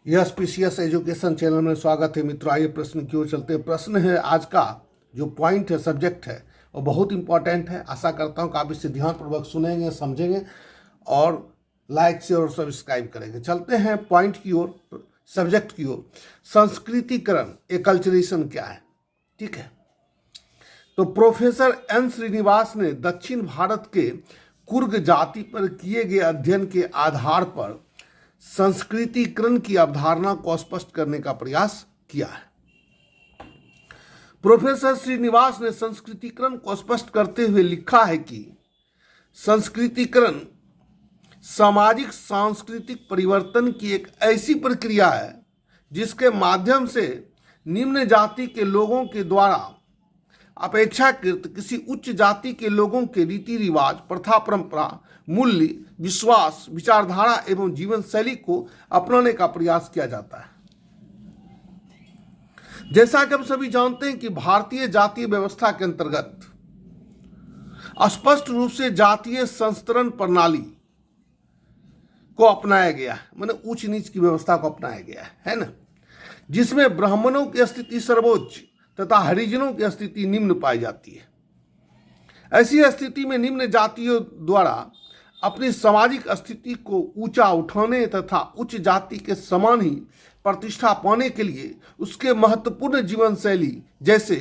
Yes PCS education channel में स्वागत है मित्रों। आइए प्रश्न की ओर चलते हैं। प्रश्न है, आज का जो पॉइंट है, सब्जेक्ट है, वो बहुत इंपॉर्टेंट है। आशा करता हूँ कि आप इसे ध्यानपूर्वक सुनेंगे, समझेंगे और लाइक से और सब्सक्राइब करेंगे। चलते हैं पॉइंट की ओर, सब्जेक्ट की ओर। संस्कृतिकरण, एकल्चरेशन क्या है? ठीक है, तो प्रोफेसर एन श्रीनिवास ने दक्षिण भारत के कुर्ग जाति पर किए गए अध्ययन के आधार पर संस्कृतिकरण की अवधारणा को स्पष्ट करने का प्रयास किया है। प्रोफेसर श्रीनिवास ने संस्कृतिकरण को स्पष्ट करते हुए लिखा है कि संस्कृतिकरण सामाजिक सांस्कृतिक परिवर्तन की एक ऐसी प्रक्रिया है जिसके माध्यम से निम्न जाति के लोगों के द्वारा अपेक्षाकृत किसी उच्च जाति के लोगों के रीति रिवाज, प्रथा, परंपरा, मूल्य, विश्वास, विचारधारा एवं जीवन शैली को अपनाने का प्रयास किया जाता है। जैसा कि हम सभी जानते हैं कि भारतीय जातीय व्यवस्था के अंतर्गत स्पष्ट रूप से जातीय संस्तरण प्रणाली को अपनाया गया है, माने उच्च नीच की व्यवस्था को अपनाया गया है ना, जिसमें ब्राह्मणों की स्थिति सर्वोच्च तथा हरिजनों की स्थिति निम्न पाई जाती है। ऐसी स्थिति में निम्न जातियों द्वारा अपनी सामाजिक स्थिति को ऊंचा उठाने तथा उच्च जाति के समान ही प्रतिष्ठा पाने के लिए उसके महत्वपूर्ण जीवन शैली जैसे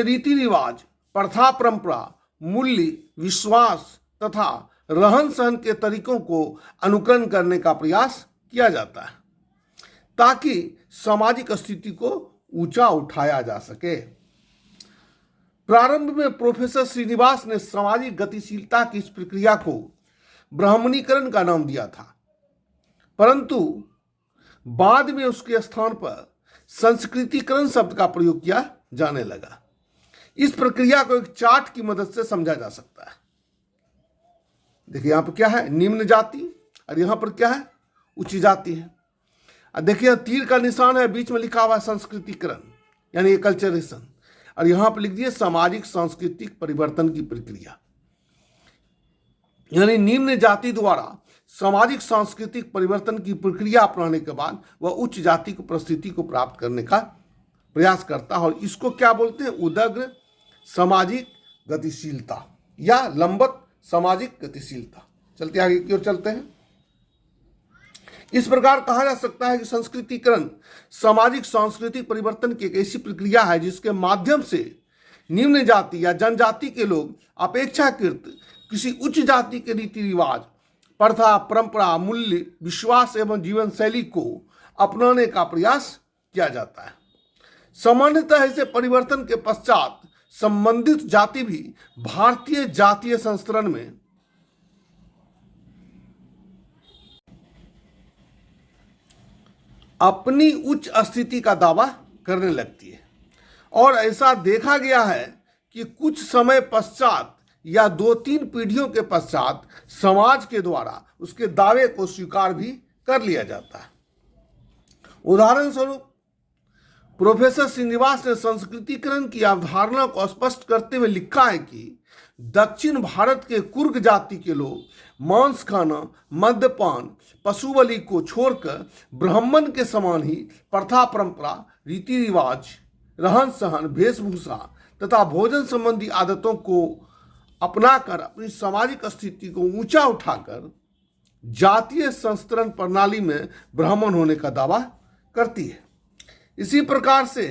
रीति रिवाज, प्रथा, परंपरा, मूल्य, विश्वास तथा रहन सहन के तरीकों को अनुकरण करने का प्रयास किया जाता है ताकि सामाजिक स्थिति को ऊंचा उठाया जा सके। प्रारंभ में प्रोफेसर श्रीनिवास ने सामाजिक गतिशीलता की इस प्रक्रिया को ब्राह्मणीकरण का नाम दिया था, परंतु बाद में उसके स्थान पर संस्कृतिकरण शब्द का प्रयोग किया जाने लगा। इस प्रक्रिया को एक चार्ट की मदद से समझा जा सकता है। देखिए यहां पर क्या है, निम्न जाति, और यहां पर क्या है, उच्च जाति है। देखिए तीर का निशान है, बीच में लिखा हुआ है संस्कृतिकरण यानी एकल्चरेशन, और यहां पर लिख दिए सामाजिक सांस्कृतिक परिवर्तन की प्रक्रिया, यानी निम्न जाति द्वारा सामाजिक सांस्कृतिक परिवर्तन की प्रक्रिया अपनाने के बाद वह उच्च जाति को परिस्थिति को प्राप्त करने का प्रयास करता है। और इसको क्या बोलते हैं, उदग्र सामाजिक गतिशीलता या लंबवत सामाजिक गतिशीलता। चलते आगे की ओर चलते हैं। इस प्रकार कहा जा सकता है कि संस्कृतिकरण सामाजिक सांस्कृतिक परिवर्तन की एक ऐसी प्रक्रिया है जिसके माध्यम से निम्न जाति या जनजाति के लोग अपेक्षाकृत किसी उच्च जाति के रीति रिवाज, प्रथा, परंपरा, मूल्य, विश्वास एवं जीवन शैली को अपनाने का प्रयास किया जाता है। सामान्यतः ऐसे परिवर्तन के पश्चात संबंधित जाति भी भारतीय जातीय संस्करण में अपनी उच्च स्थिति का दावा करने लगती है, और ऐसा देखा गया है कि कुछ समय पश्चात या 2-3 पीढ़ियों के पश्चात समाज के द्वारा उसके दावे को स्वीकार भी कर लिया जाता है। उदाहरण स्वरूप प्रोफेसर श्रीनिवास ने संस्कृतिकरण की अवधारणा को स्पष्ट करते हुए लिखा है कि दक्षिण भारत के कुर्ग जाति के लोग मांस खाना, मद्यपान, पशु बलि को छोड़कर ब्राह्मण के समान ही प्रथा, परंपरा, रीति रिवाज, रहन सहन, वेशभूषा तथा भोजन संबंधी आदतों को अपनाकर अपनी सामाजिक स्थिति को ऊंचा उठाकर जातीय संस्तरण प्रणाली में ब्राह्मण होने का दावा करती है। इसी प्रकार से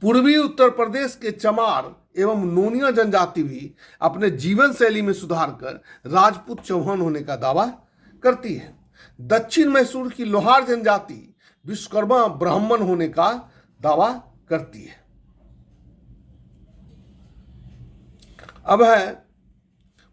पूर्वी उत्तर प्रदेश के चमार एवं नोनिया जनजाति भी अपने जीवन शैली में सुधार कर राजपूत चौहान होने का दावा करती है। दक्षिण मैसूर की लोहार जनजाति विश्वकर्मा ब्राह्मण होने का दावा करती है। अब है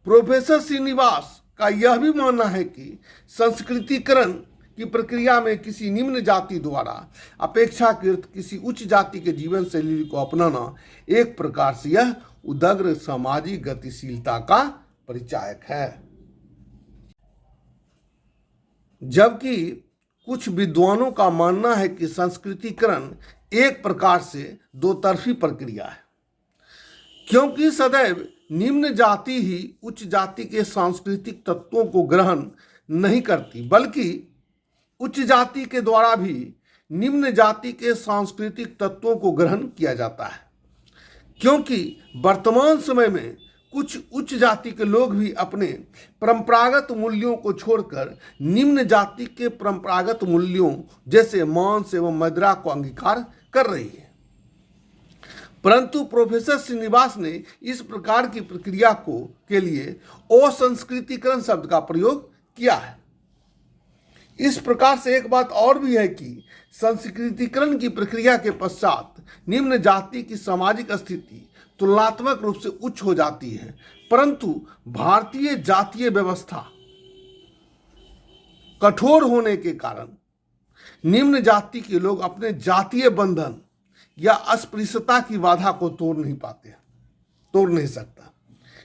प्रोफेसर श्रीनिवास का यह भी मानना है कि संस्कृतिकरण की प्रक्रिया में किसी निम्न जाति द्वारा अपेक्षाकृत किसी उच्च जाति के जीवन शैली को अपनाना एक प्रकार से यह उदग्र सामाजिक गतिशीलता का परिचायक है। जबकि कुछ विद्वानों का मानना है कि संस्कृतिकरण एक प्रकार से दो तरफी प्रक्रिया है, क्योंकि सदैव निम्न जाति ही उच्च जाति के सांस्कृतिक तत्वों को ग्रहण नहीं करती, बल्कि उच्च जाति के द्वारा भी निम्न जाति के सांस्कृतिक तत्वों को ग्रहण किया जाता है। क्योंकि वर्तमान समय में कुछ उच्च जाति के लोग भी अपने परंपरागत मूल्यों को छोड़कर निम्न जाति के परंपरागत मूल्यों जैसे मांस एवं मदिरा को अंगीकार कर रही है। परंतु प्रोफेसर श्रीनिवास ने इस प्रकार की प्रक्रिया के लिए असंस्कृतिकरण शब्द का प्रयोग किया है। इस प्रकार से एक बात और भी है कि संस्कृतिकरण की प्रक्रिया के पश्चात निम्न जाति की सामाजिक स्थिति तुलनात्मक रूप से उच्च हो जाती है, परंतु भारतीय जातीय व्यवस्था कठोर होने के कारण निम्न जाति के लोग अपने जातीय बंधन या अस्पृश्यता की बाधा को तोड़ नहीं सकता।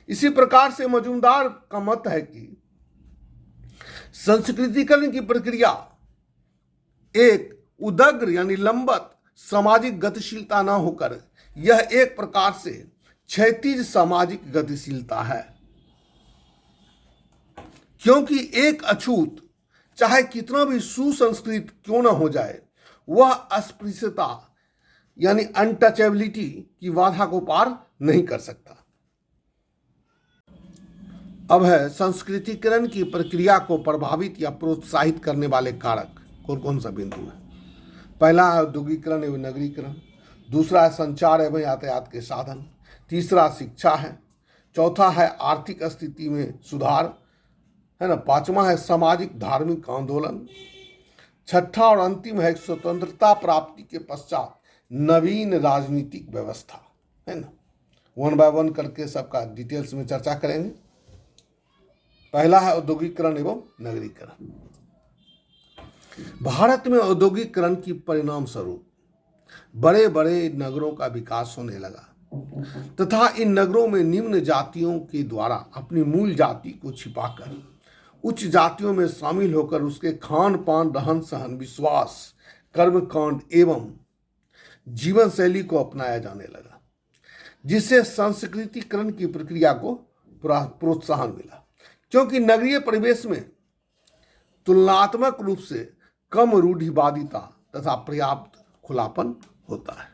इसी प्रकार से मजूमदार का मत है कि संस्कृतिकरण की प्रक्रिया एक उदग्र यानी लंबत सामाजिक गतिशीलता न होकर यह एक प्रकार से क्षैतिज सामाजिक गतिशीलता है, क्योंकि एक अछूत चाहे कितना भी सुसंस्कृत क्यों न हो जाए, वह अस्पृश्यता यानी अनटचेबिलिटी की बाधा को पार नहीं कर सकता। अब है संस्कृतिकरण की प्रक्रिया को प्रभावित या प्रोत्साहित करने वाले कारक कौन कौन सा बिंदु है। पहला है औद्योगिकरण एवं नगरीकरण, दूसरा है संचार एवं यातायात के साधन, तीसरा शिक्षा है, चौथा है आर्थिक स्थिति में सुधार है ना, पांचवा है सामाजिक धार्मिक आंदोलन, छठा और अंतिम है स्वतंत्रता प्राप्ति के पश्चात नवीन राजनीतिक व्यवस्था, है ना। वन बाय वन करके सबका डिटेल्स में चर्चा करेंगे। पहला है औद्योगिकरण एवं नगरीकरण। भारत में औद्योगिकरण की परिणाम स्वरूप बड़े बड़े नगरों का विकास होने लगा तथा इन नगरों में निम्न जातियों के द्वारा अपनी मूल जाति को छिपाकर उच्च जातियों में शामिल होकर उसके खान पान, रहन सहन, विश्वास, कर्मकांड एवं जीवन शैली को अपनाया जाने लगा, जिससे संस्कृतिकरण की प्रक्रिया को प्रोत्साहन मिला। क्योंकि नगरीय परिवेश में तुलनात्मक रूप से कम रूढ़िवादिता तथा पर्याप्त खुलापन होता है।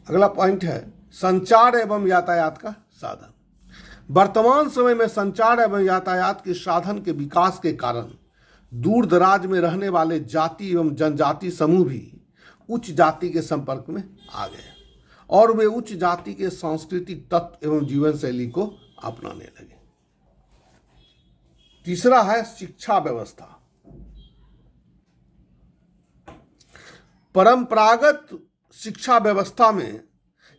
अगला पॉइंट है संचार एवं यातायात का साधन। वर्तमान समय में संचार एवं यातायात के साधन के विकास के कारण दूर दराज में रहने वाले जाति एवं जनजाति समूह भी उच्च जाति के संपर्क में आ गए और वे उच्च जाति के सांस्कृतिक तत्व एवं जीवन शैली को अपनाने लगे। तीसरा है शिक्षा व्यवस्था। परंपरागत शिक्षा व्यवस्था में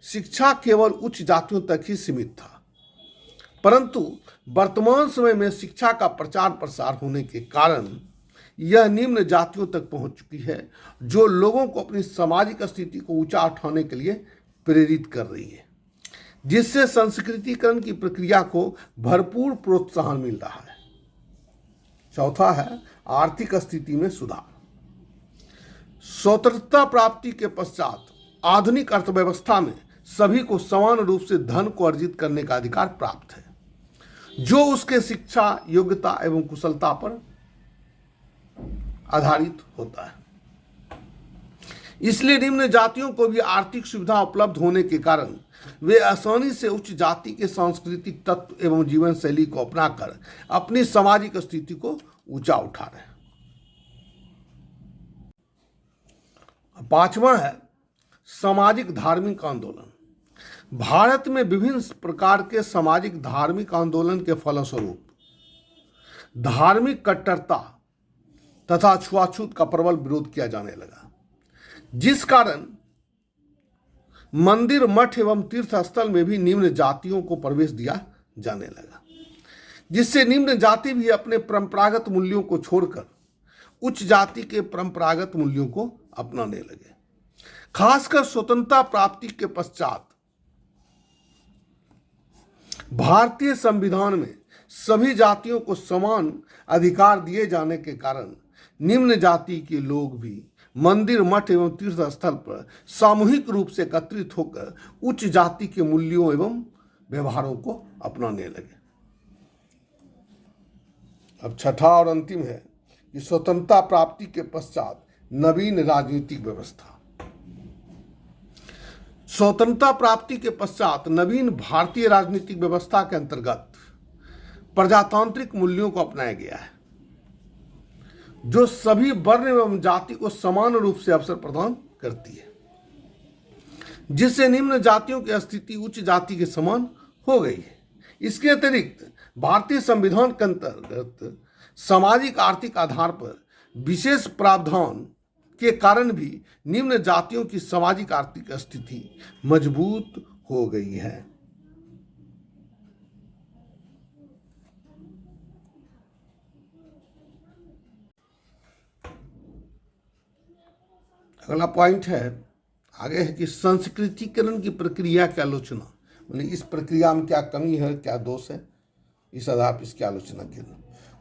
शिक्षा केवल उच्च जातियों तक ही सीमित था, परंतु वर्तमान समय में शिक्षा का प्रचार प्रसार होने के कारण यह निम्न जातियों तक पहुंच चुकी है, जो लोगों को अपनी सामाजिक स्थिति को ऊंचा उठाने के लिए प्रेरित कर रही है, जिससे संस्कृतिकरण की प्रक्रिया को भरपूर प्रोत्साहन मिल रहा है। चौथा है आर्थिक स्थिति में सुधार। स्वतंत्रता प्राप्ति के पश्चात आधुनिक अर्थव्यवस्था में सभी को समान रूप से धन को अर्जित करने का अधिकार प्राप्त है, जो उसके शिक्षा, योग्यता एवं कुशलता पर आधारित होता है। इसलिए निम्न जातियों को भी आर्थिक सुविधा उपलब्ध होने के कारण वे आसानी से उच्च जाति के सांस्कृतिक तत्व एवं जीवन शैली को अपनाकर अपनी सामाजिक स्थिति को ऊंचा उठा रहे हैं। पांचवा है सामाजिक धार्मिक आंदोलन। भारत में विभिन्न प्रकार के सामाजिक धार्मिक आंदोलन के फलस्वरूप धार्मिक कट्टरता तथा छुआछूत का प्रबल विरोध किया जाने लगा, जिस कारण मंदिर, मठ एवं तीर्थ स्थल में भी निम्न जातियों को प्रवेश दिया जाने लगा, जिससे निम्न जाति भी अपने परंपरागत मूल्यों को छोड़कर उच्च जाति के परंपरागत मूल्यों को अपनाने लगे। खासकर स्वतंत्रता प्राप्ति के पश्चात भारतीय संविधान में सभी जातियों को समान अधिकार दिए जाने के कारण निम्न जाति के लोग भी मंदिर, मठ एवं तीर्थ स्थल पर सामूहिक रूप से एकत्रित होकर उच्च जाति के मूल्यों एवं व्यवहारों को अपनाने लगे। अब छठा और अंतिम है कि स्वतंत्रता प्राप्ति के पश्चात नवीन राजनीतिक व्यवस्था। स्वतंत्रता प्राप्ति के पश्चात नवीन भारतीय राजनीतिक व्यवस्था के अंतर्गत प्रजातांत्रिक मूल्यों को अपनाया गया है, जो सभी वर्ण एवं जाति को समान रूप से अवसर प्रदान करती है, जिससे निम्न जातियों की स्थिति उच्च जाति के समान हो गई है। इसके अतिरिक्त भारतीय संविधान के अंतर्गत सामाजिक आर्थिक आधार पर विशेष प्रावधान के कारण भी निम्न जातियों की सामाजिक आर्थिक स्थिति मजबूत हो गई है। अगला पॉइंट है, आगे है कि संस्कृतिकरण की प्रक्रिया की आलोचना, यानी इस प्रक्रिया में क्या कमी है, क्या दोष है, इस आधार पर इसकी आलोचना की।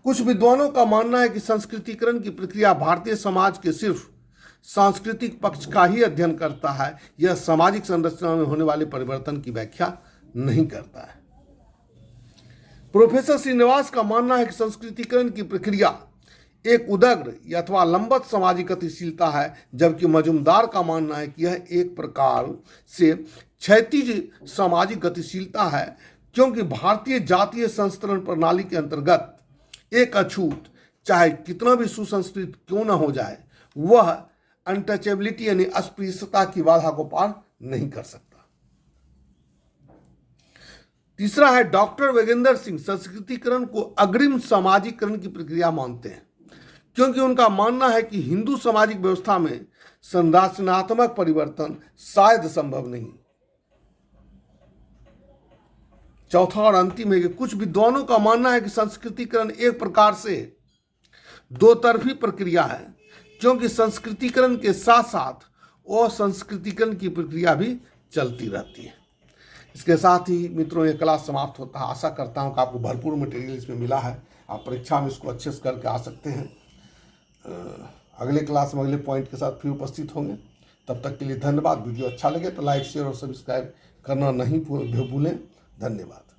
कुछ विद्वानों का मानना है कि संस्कृतिकरण की प्रक्रिया भारतीय समाज के सिर्फ सांस्कृतिक पक्ष का ही अध्ययन करता है, यह सामाजिक संरचना में होने वाले परिवर्तन की व्याख्या नहीं करता है। प्रोफेसर श्रीनिवास का मानना है कि संस्कृतिकरण की प्रक्रिया एक उदग्र अथवा लंबत सामाजिक गतिशीलता है, जबकि मजुमदार का मानना है कि यह एक प्रकार से क्षैतिज सामाजिक गतिशीलता है, क्योंकि भारतीय जातीय संस्तरण प्रणाली के अंतर्गत एक अछूत चाहे कितना भी सुसंस्कृत क्यों न हो जाए, वह अनटचेबिलिटी यानी अस्पृश्यता की बाधा को पार नहीं कर सकता। तीसरा है, डॉक्टर वेगेंद्र सिंह संस्कृतिकरण को अग्रिम सामाजिकरण की प्रक्रिया मानते हैं, क्योंकि उनका मानना है कि हिंदू सामाजिक व्यवस्था में संरचनात्मक परिवर्तन शायद संभव नहीं। चौथा और अंतिम है कि कुछ विद्वानों का मानना है कि संस्कृतिकरण एक प्रकार से दो तरफी प्रक्रिया है, क्योंकि संस्कृतिकरण के साथ साथ असंस्कृतिकरण की प्रक्रिया भी चलती रहती है। इसके साथ ही मित्रों ये क्लास समाप्त होता है। आशा करता हूँ कि आपको भरपूर मटेरियल इसमें मिला है, आप परीक्षा में इसको अच्छे से करके आ सकते हैं। अगले क्लास में अगले पॉइंट के साथ फिर उपस्थित होंगे। तब तक के लिए धन्यवाद। वीडियो अच्छा लगे तो लाइक शेयर और सब्सक्राइब करना नहीं भूलें। धन्यवाद।